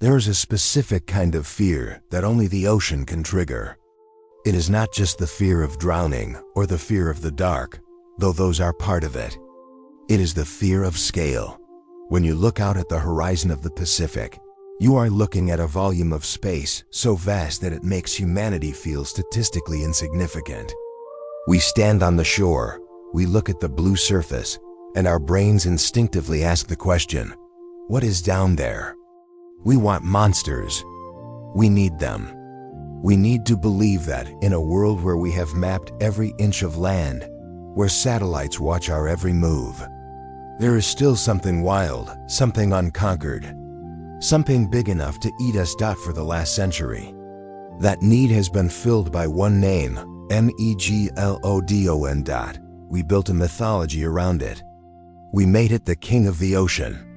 There is a specific kind of fear that only the ocean can trigger. It is not just the fear of drowning or the fear of the dark, though those are part of it. It is the fear of scale. When you look out at the horizon of the Pacific, you are looking at a volume of space so vast that it makes humanity feel statistically insignificant. We stand on the shore, we look at the blue surface, and our brains instinctively ask the question, what is down there? We want monsters. We need them. We need to believe that in a world where we have mapped every inch of land, where satellites watch our every move, there is still something wild, something unconquered, something big enough to eat us. For the last century, that need has been filled by one name, Megalodon. We built a mythology around it. We made it the king of the ocean.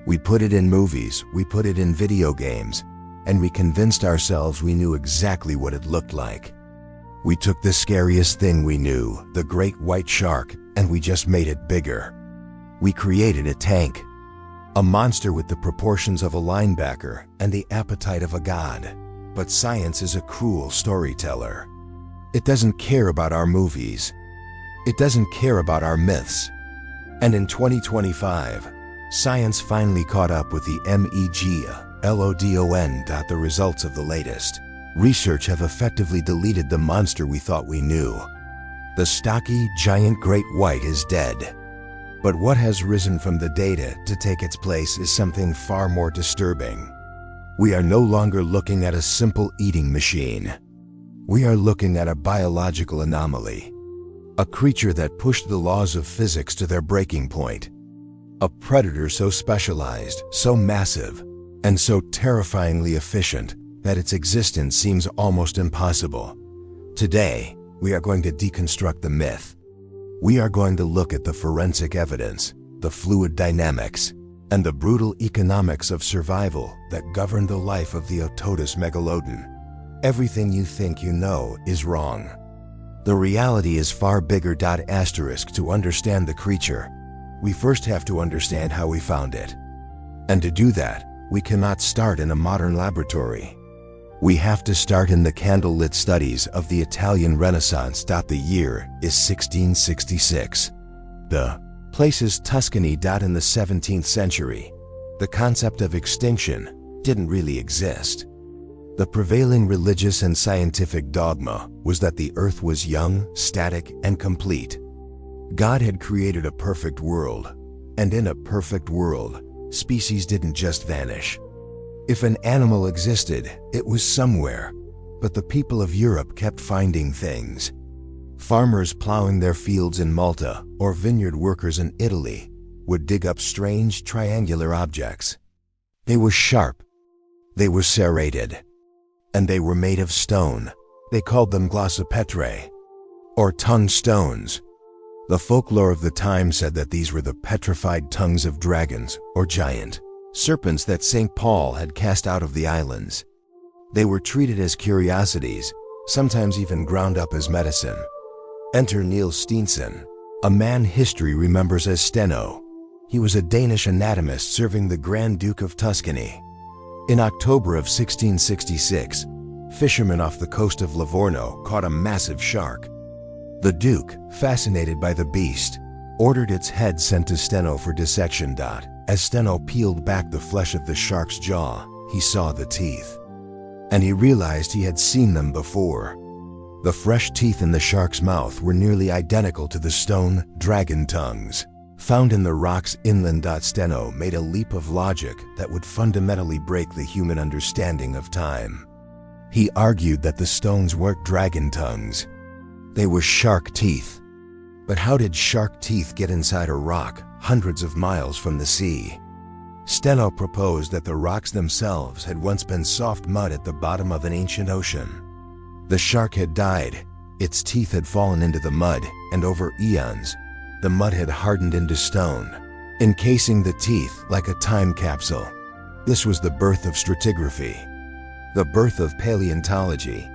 We put it in movies, we put it in video games, and we convinced ourselves we knew exactly what it looked like. We took the scariest thing we knew, the great white shark, and we just made it bigger. We created a tank, a monster with the proportions of a linebacker and the appetite of a god. But science is a cruel storyteller. It doesn't care about our movies. It doesn't care about our myths. And in 2025, science finally caught up with the Megalodon. The results of the latest research have effectively deleted the monster we thought we knew. The stocky, giant great white is dead. But what has risen from the data to take its place is something far more disturbing. We are no longer looking at a simple eating machine. We are looking at a biological anomaly. A creature that pushed the laws of physics to their breaking point. A predator so specialized, so massive, and so terrifyingly efficient that its existence seems almost impossible. Today, we are going to deconstruct the myth. We are going to look at the forensic evidence, the fluid dynamics, and the brutal economics of survival that govern the life of the Otodus Megalodon. Everything you think you know is wrong. The reality is far bigger. To understand the creature, we first have to understand how we found it. And to do that, we cannot start in a modern laboratory. We have to start in the candlelit studies of the Italian Renaissance. The year is 1666. The place is Tuscany. In the 17th century, the concept of extinction didn't really exist. The prevailing religious and scientific dogma was that the earth was young, static, and complete. God had created a perfect world, and in a perfect world, species didn't just vanish. If an animal existed, it was somewhere, but the people of Europe kept finding things. Farmers plowing their fields in Malta or vineyard workers in Italy would dig up strange triangular objects. They were sharp, they were serrated, and they were made of stone. They called them glossopetrae, or tongue stones. The folklore of the time said that these were the petrified tongues of dragons or giant serpents that St. Paul had cast out of the islands. They were treated as curiosities, sometimes even ground up as medicine. Enter Niels Steensen, a man history remembers as Steno. He was a Danish anatomist serving the Grand Duke of Tuscany. In October of 1666, fishermen off the coast of Livorno caught a massive shark. The Duke, fascinated by the beast, ordered its head sent to Steno for dissection. As Steno peeled back the flesh of the shark's jaw, he saw the teeth. And he realized he had seen them before. The fresh teeth in the shark's mouth were nearly identical to the stone dragon tongues found in the rocks inland. Steno made a leap of logic that would fundamentally break the human understanding of time. He argued that the stones weren't dragon tongues. They were shark teeth. But how did shark teeth get inside a rock hundreds of miles from the sea? Steno proposed that the rocks themselves had once been soft mud at the bottom of an ancient ocean. The shark had died, its teeth had fallen into the mud, and over eons, the mud had hardened into stone, encasing the teeth like a time capsule. This was the birth of stratigraphy, the birth of paleontology.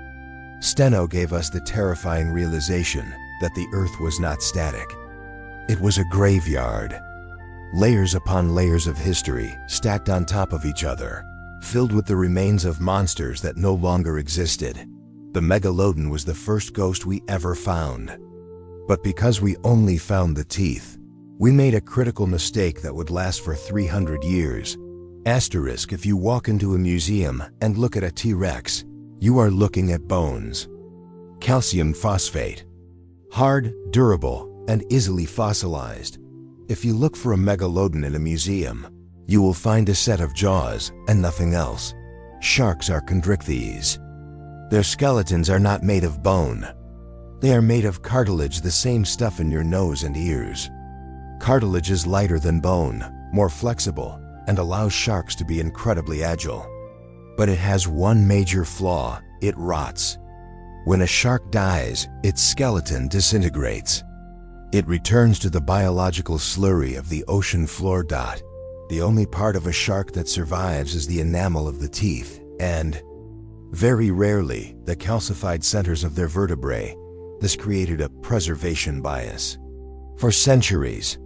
Steno gave us the terrifying realization that the earth was not static. It was a graveyard. Layers upon layers of history stacked on top of each other, filled with the remains of monsters that no longer existed. The Megalodon was the first ghost we ever found. But because we only found the teeth, we made a critical mistake that would last for 300 years. Asterisk, if you walk into a museum and look at a T-Rex, you are looking at bones. Calcium phosphate. Hard, durable, and easily fossilized. If you look for a Megalodon in a museum, you will find a set of jaws and nothing else. Sharks are chondrichthyes. Their skeletons are not made of bone. They are made of cartilage, the same stuff in your nose and ears. Cartilage is lighter than bone, more flexible, and allows sharks to be incredibly agile. But it has one major flaw: it rots. When a shark dies, its skeleton disintegrates. It returns to the biological slurry of the ocean floor. The only part of a shark that survives is the enamel of the teeth, and, very rarely, the calcified centers of their vertebrae. This created a preservation bias. For centuries,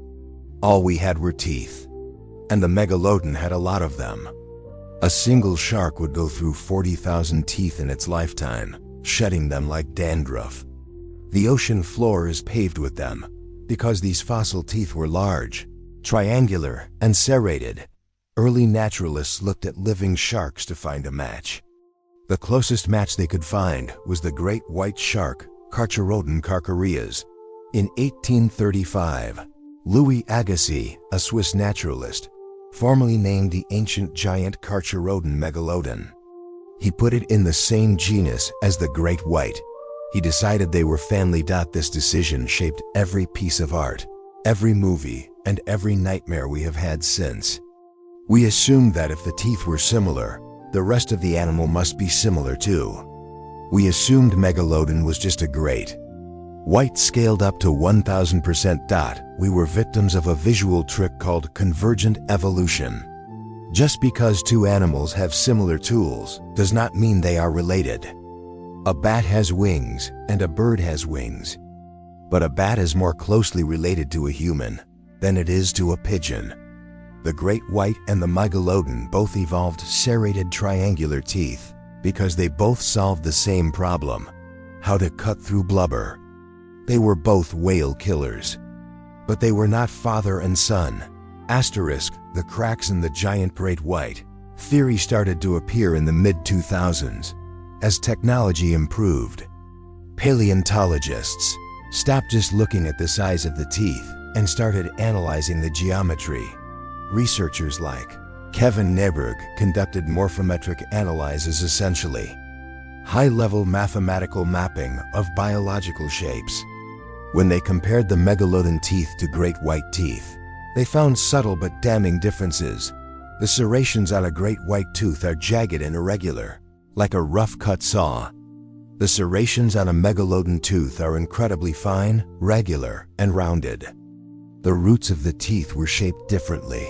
all we had were teeth, and the Megalodon had a lot of them. A single shark would go through 40,000 teeth in its lifetime, shedding them like dandruff. The ocean floor is paved with them, because these fossil teeth were large, triangular, and serrated. Early naturalists looked at living sharks to find a match. The closest match they could find was the great white shark, Carcharodon carcharias. In 1835, Louis Agassiz, a Swiss naturalist, formally named the ancient giant Carcharodon Megalodon. He put it in the same genus as the great white. He decided they were family. This decision shaped every piece of art, every movie, and every nightmare we have had since. We assumed that if the teeth were similar, the rest of the animal must be similar too. We assumed Megalodon was just a great white scaled up to 1000%. We were victims of a visual trick called convergent evolution. Just because two animals have similar tools does not mean they are related. A bat has wings and a bird has wings, but a bat is more closely related to a human than it is to a pigeon. The great white and the Megalodon both evolved serrated triangular teeth because they both solved the same problem: how to cut through blubber. They were both whale killers, but they were not father and son. Asterisk, the cracks in the giant great white theory started to appear in the mid-2000s. As technology improved, paleontologists stopped just looking at the size of the teeth and started analyzing the geometry. Researchers like Kevin Neberg conducted morphometric analyses, essentially high-level mathematical mapping of biological shapes. When they compared the Megalodon teeth to great white teeth, they found subtle but damning differences. The serrations on a great white tooth are jagged and irregular, like a rough-cut saw. The serrations on a Megalodon tooth are incredibly fine, regular, and rounded. The roots of the teeth were shaped differently.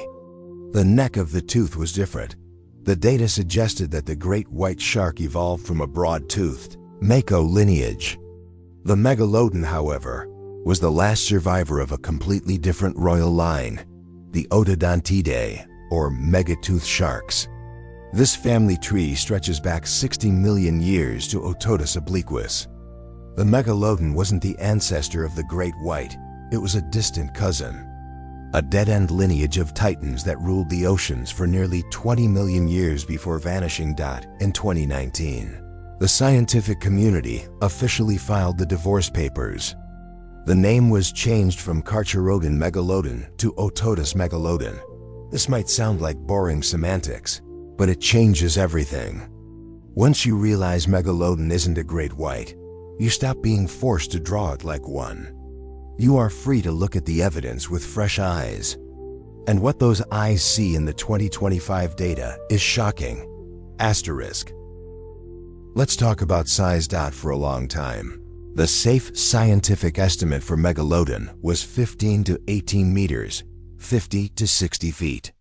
The neck of the tooth was different. The data suggested that the great white shark evolved from a broad-toothed Mako lineage. The Megalodon, however, was the last survivor of a completely different royal line, the Otodontidae, or megatooth sharks. This family tree stretches back 60 million years to Otodus obliquus. The Megalodon wasn't the ancestor of the great white, it was a distant cousin. A dead-end lineage of titans that ruled the oceans for nearly 20 million years before vanishing. In 2019, the scientific community officially filed the divorce papers. The name was changed from Carcharodon Megalodon to Otodus Megalodon. This might sound like boring semantics, but it changes everything. Once you realize Megalodon isn't a great white, you stop being forced to draw it like one. You are free to look at the evidence with fresh eyes. And what those eyes see in the 2025 data is shocking. Asterisk. Let's talk about size. For a long time, the safe scientific estimate for Megalodon was 15 to 18 meters, 50 to 60 feet.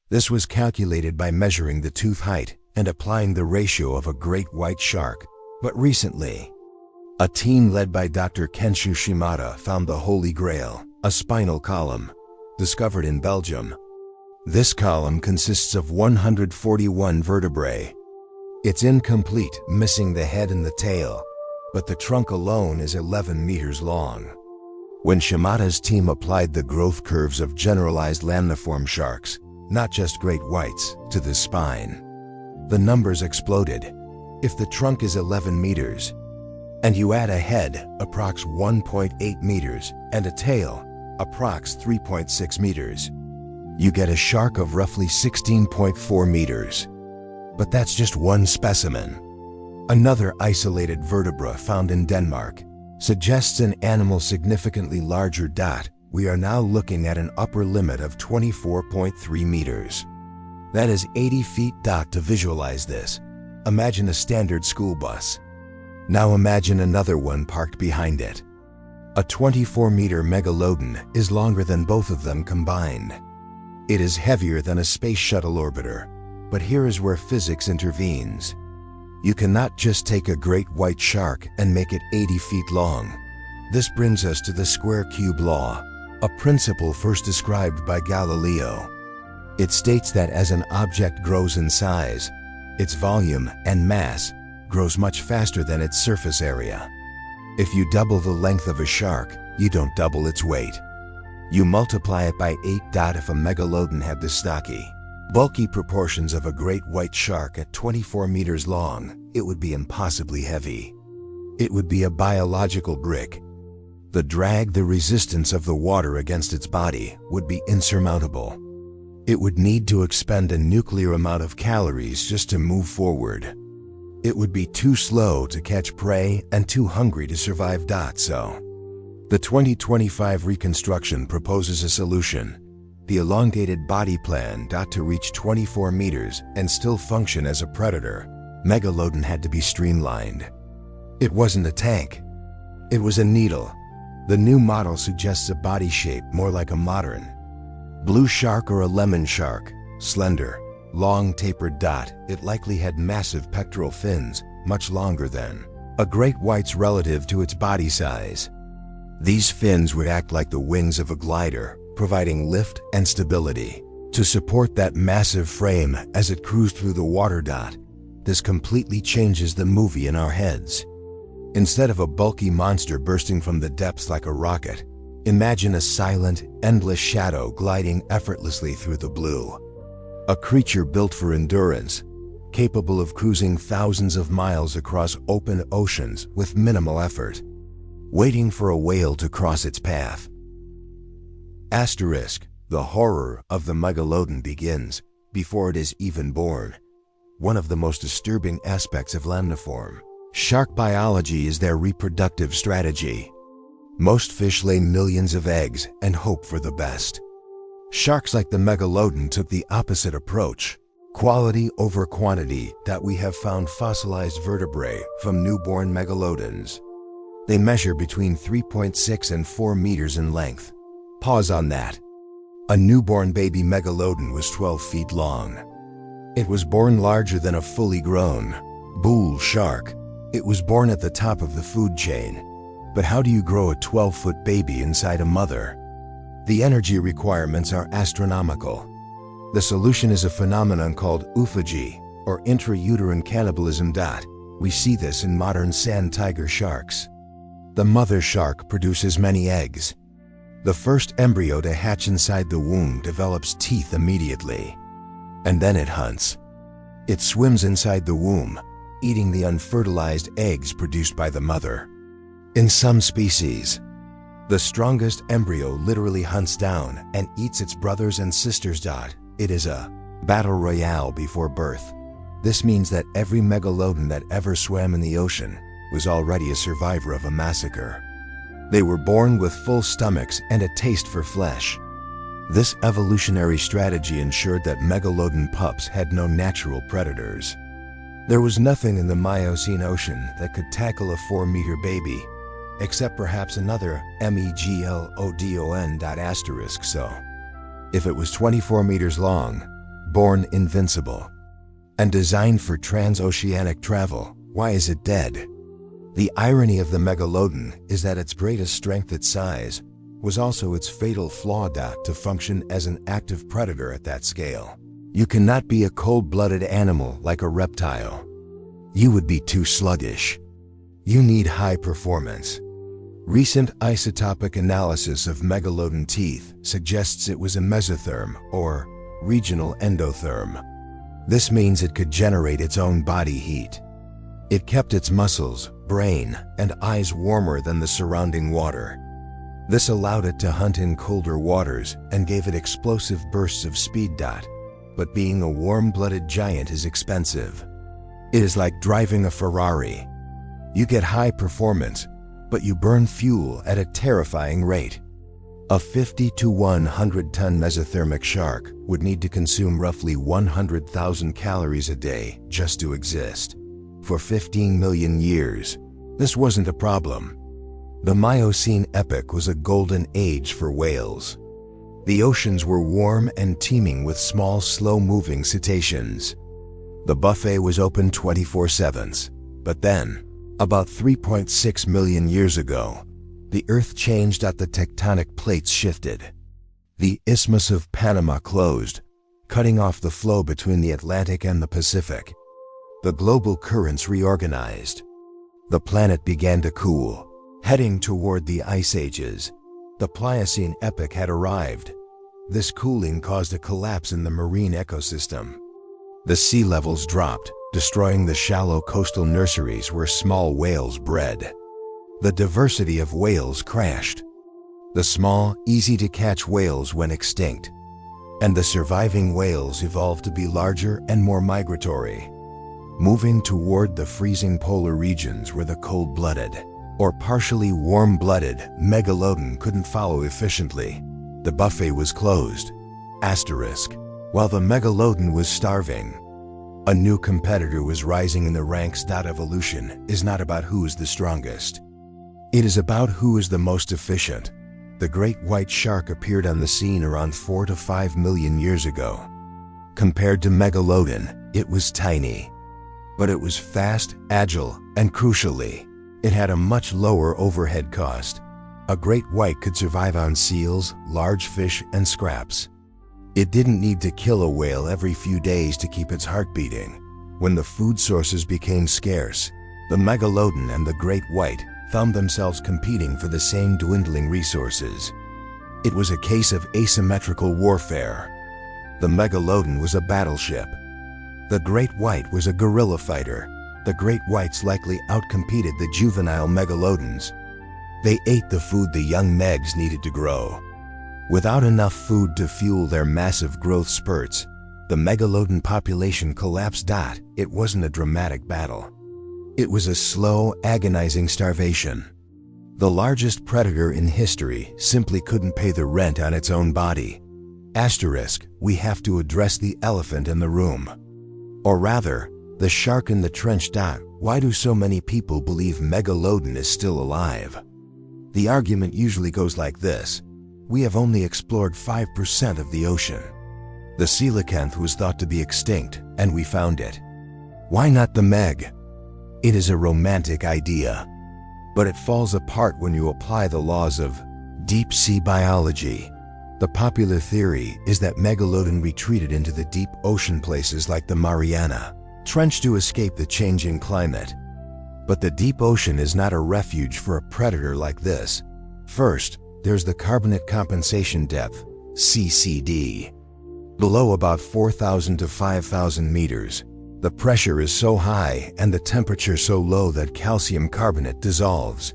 This was calculated by measuring the tooth height and applying the ratio of a great white shark. But recently, a team led by Dr. Kenshu Shimada found the Holy Grail, a spinal column, discovered in Belgium. This column consists of 141 vertebrae. It's incomplete, missing the head and the tail, but the trunk alone is 11 meters long. When Shimada's team applied the growth curves of generalized lamniform sharks, not just great whites, to the spine, the numbers exploded. If the trunk is 11 meters, and you add a head, approx 1.8 meters, and a tail, approx 3.6 meters, you get a shark of roughly 16.4 meters. But that's just one specimen. Another isolated vertebra found in Denmark suggests an animal significantly larger. We are now looking at an upper limit of 24.3 meters. That is 80 feet. To visualize this, imagine a standard school bus. Now imagine another one parked behind it. A 24-meter megalodon is longer than both of them combined. It is heavier than a space shuttle orbiter, but here is where physics intervenes. You cannot just take a great white shark and make it 80 feet long. This brings us to the square cube law, a principle first described by Galileo. It states that as an object grows in size, its volume and mass grows much faster than its surface area. If you double the length of a shark, you don't double its weight. You multiply it by 8. If a megalodon had the stocky, bulky proportions of a great white shark at 24 meters long, it would be impossibly heavy. It would be a biological brick. The drag, the resistance of the water against its body, would be insurmountable. It would need to expend a nuclear amount of calories just to move forward. It would be too slow to catch prey and too hungry to survive. So, the 2025 Reconstruction proposes a solution: the elongated body plan. To reach 24 meters and still function as a predator, Megalodon had to be streamlined. It wasn't a tank. It was a needle. The new model suggests a body shape more like a modern blue shark or a lemon shark, slender, long tapered. It likely had massive pectoral fins, much longer than a great white's relative to its body size. These fins would act like the wings of a glider, providing lift and stability to support that massive frame as it cruised through the water. This completely changes the movie in our heads. Instead of a bulky monster bursting from the depths like a rocket, imagine a silent, endless shadow gliding effortlessly through the blue. A creature built for endurance, capable of cruising thousands of miles across open oceans with minimal effort, waiting for a whale to cross its path. Asterisk, the horror of the megalodon begins before it is even born. One of the most disturbing aspects of lamniform shark biology is their reproductive strategy. Most fish lay millions of eggs and hope for the best. Sharks like the megalodon took the opposite approach, quality over quantity. We have found fossilized vertebrae from newborn megalodons. They measure between 3.6 and 4 meters in length. Pause on that. A newborn baby megalodon was 12 feet long. It was born larger than a fully grown bull shark. It was born at the top of the food chain. But how do you grow a 12-foot baby inside a mother? The energy requirements are astronomical. The solution is a phenomenon called oophagy, or intrauterine cannibalism. We see this in modern sand tiger sharks. The mother shark produces many eggs. The first embryo to hatch inside the womb develops teeth immediately. And then it hunts. It swims inside the womb, eating the unfertilized eggs produced by the mother. In some species, the strongest embryo literally hunts down and eats its brothers and sisters. It is a battle royale before birth. This means that every megalodon that ever swam in the ocean was already a survivor of a massacre. They were born with full stomachs and a taste for flesh. This evolutionary strategy ensured that megalodon pups had no natural predators. There was nothing in the Miocene Ocean that could tackle a 4-meter baby, except perhaps another megalodon. So, if it was 24 meters long, born invincible, and designed for trans-oceanic travel, why is it dead? The irony of the megalodon is that its greatest strength, its size, was also its fatal flaw to function as an active predator at that scale. You cannot be a cold-blooded animal like a reptile. You would be too sluggish. You need high performance. Recent isotopic analysis of megalodon teeth suggests it was a mesotherm, or regional endotherm. This means it could generate its own body heat. It kept its muscles, brain, and eyes warmer than the surrounding water. This allowed it to hunt in colder waters and gave it explosive bursts of speed. But being a warm-blooded giant is expensive. It is like driving a Ferrari. You get high performance, but you burn fuel at a terrifying rate. A 50 to 100-ton mesothermic shark would need to consume roughly 100,000 calories a day just to exist. For 15 million years, this wasn't a problem. The Miocene epoch was a golden age for whales. The oceans were warm and teeming with small, slow-moving cetaceans. The buffet was open 24/7. But then, about 3.6 million years ago, the Earth changed. The tectonic plates shifted. The Isthmus of Panama closed, cutting off the flow between the Atlantic and the Pacific. The global currents reorganized. The planet began to cool, heading toward the ice ages. The Pliocene epoch had arrived. This cooling caused a collapse in the marine ecosystem. The sea levels dropped, destroying the shallow coastal nurseries where small whales bred. The diversity of whales crashed. The small, easy-to-catch whales went extinct, and the surviving whales evolved to be larger and more migratory, moving toward the freezing polar regions where the cold-blooded, or partially warm-blooded, megalodon couldn't follow efficiently. The buffet was closed. While the megalodon was starving, a new competitor was rising in the ranks. Evolution is not about who's the strongest. It is about who is the most efficient. The great white shark appeared on the scene around 4 to 5 million years ago. Compared to megalodon, it was tiny. But it was fast, agile, and crucially, it had a much lower overhead cost. A great white could survive on seals, large fish, and scraps. It didn't need to kill a whale every few days to keep its heart beating. When the food sources became scarce, the megalodon and the great white found themselves competing for the same dwindling resources. It was a case of asymmetrical warfare. The megalodon was a battleship. The great white was a guerrilla fighter. The great whites likely outcompeted the juvenile megalodons. They ate the food the young megs needed to grow. Without enough food to fuel their massive growth spurts, the megalodon population collapsed. It wasn't a dramatic battle. It was a slow, agonizing starvation. The largest predator in history simply couldn't pay the rent on its own body. We have to address the elephant in the room. Or rather, the shark in the trench. Why do so many people believe megalodon is still alive? The argument usually goes like this: we have only explored 5% of the ocean. The coelacanth was thought to be extinct, and we found it. Why not the meg? It is a romantic idea, but it falls apart when you apply the laws of deep sea biology. The popular theory is that megalodon retreated into the deep ocean places like the Mariana Trench to escape the changing climate. But the deep ocean is not a refuge for a predator like this. First, there's the carbonate compensation depth, CCD. Below about 4,000 to 5,000 meters, the pressure is so high and the temperature so low that calcium carbonate dissolves.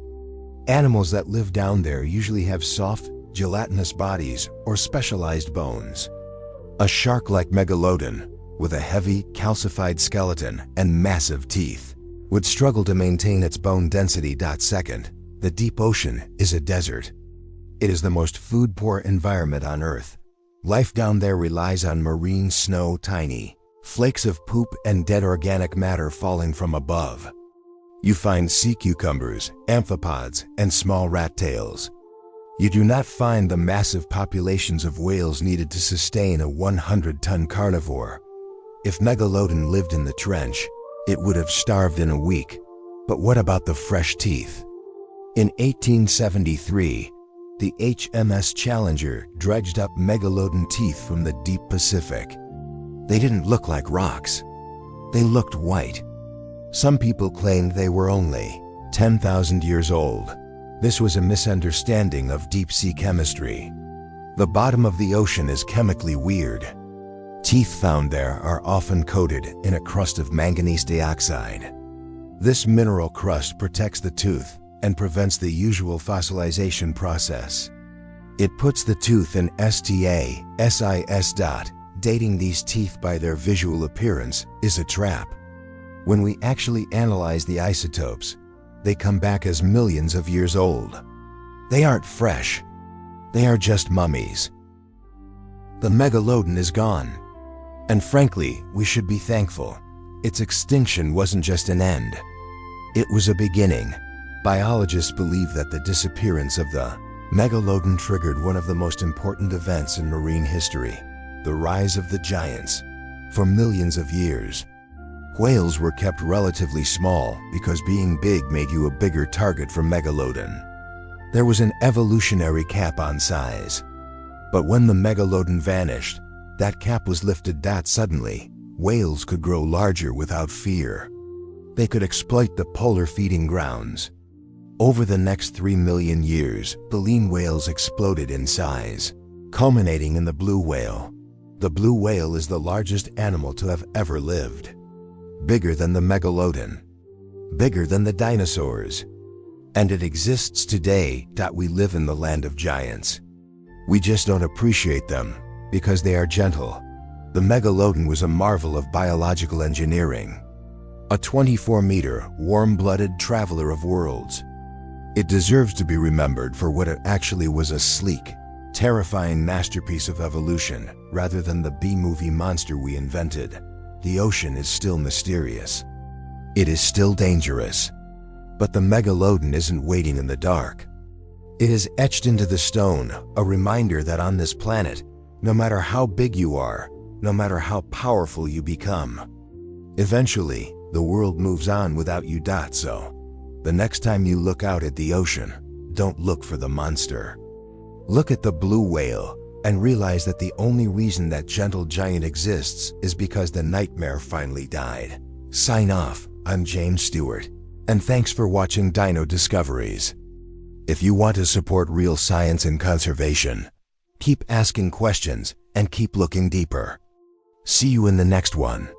Animals that live down there usually have soft, gelatinous bodies or specialized bones. A shark like megalodon, with a heavy, calcified skeleton and massive teeth, would struggle to maintain its bone density. Second, the deep ocean is a desert. It is the most food-poor environment on Earth. Life down there relies on marine snow, tiny flakes of poop and dead organic matter falling from above. You find sea cucumbers, amphipods, and small rat tails. You do not find the massive populations of whales needed to sustain a 100-ton carnivore. If megalodon lived in the trench, it would have starved in a week. But what about the fresh teeth? In 1873, The HMS Challenger dredged up megalodon teeth from the deep Pacific. They didn't look like rocks. They looked white. Some people claimed they were only 10,000 years old. This was a misunderstanding of deep-sea chemistry. The bottom of the ocean is chemically weird. Teeth found there are often coated in a crust of manganese dioxide. This mineral crust protects the tooth and prevents the usual fossilization process. It puts the tooth in STA-SIS. Dating these teeth by their visual appearance is a trap. When we actually analyze the isotopes, they come back as millions of years old. They aren't fresh. They are just mummies. The megalodon is gone. And frankly, we should be thankful. Its extinction wasn't just an end. It was a beginning. Biologists believe that the disappearance of the megalodon triggered one of the most important events in marine history, the rise of the giants. For millions of years, whales were kept relatively small because being big made you a bigger target for megalodon. There was an evolutionary cap on size. But when the megalodon vanished, that cap was lifted. Suddenly, whales could grow larger without fear. They could exploit the polar feeding grounds. Over the next 3 million years, baleen whales exploded in size, culminating in the blue whale. The blue whale is the largest animal to have ever lived. Bigger than the megalodon. Bigger than the dinosaurs. And it exists today. We live in the land of giants. We just don't appreciate them because they are gentle. The megalodon was a marvel of biological engineering. A 24-meter, warm-blooded traveler of worlds. It deserves to be remembered for what it actually was: a sleek, terrifying masterpiece of evolution, rather than the B-movie monster we invented. The ocean is still mysterious. It is still dangerous. But the megalodon isn't waiting in the dark. It is etched into the stone, a reminder that on this planet, no matter how big you are, no matter how powerful you become, eventually, the world moves on without you. So, the next time you look out at the ocean, don't look for the monster. Look at the blue whale and realize that the only reason that gentle giant exists is because the nightmare finally died. Sign off, I'm James Stewart, and thanks for watching Dino Discoveries. If you want to support real science and conservation, keep asking questions and keep looking deeper. See you in the next one.